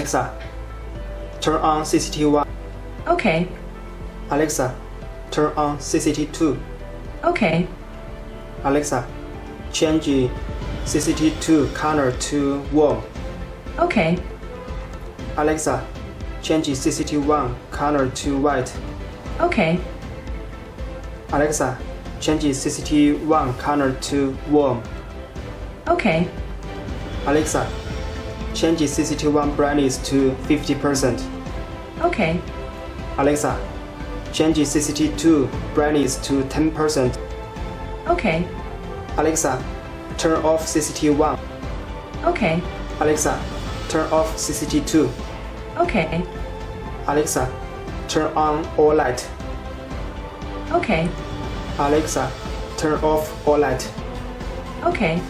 Alexa, turn on CCTV1. Okay. Alexa, turn on CCTV2. Okay. Alexa, change CCTV2 color to warm. Okay. Alexa, change CCTV1 color to white. Okay. Alexa, change CCTV1 color to warm. Okay. Alexa, change CCTV1 brightness to 50%. Okay. Alexa, change CCTV2 brightness to 10%. Okay. Alexa, turn off CCTV1. Okay. Alexa, turn off CCTV2. Okay. Alexa, turn on all light. Okay. Alexa, turn off all light. Okay.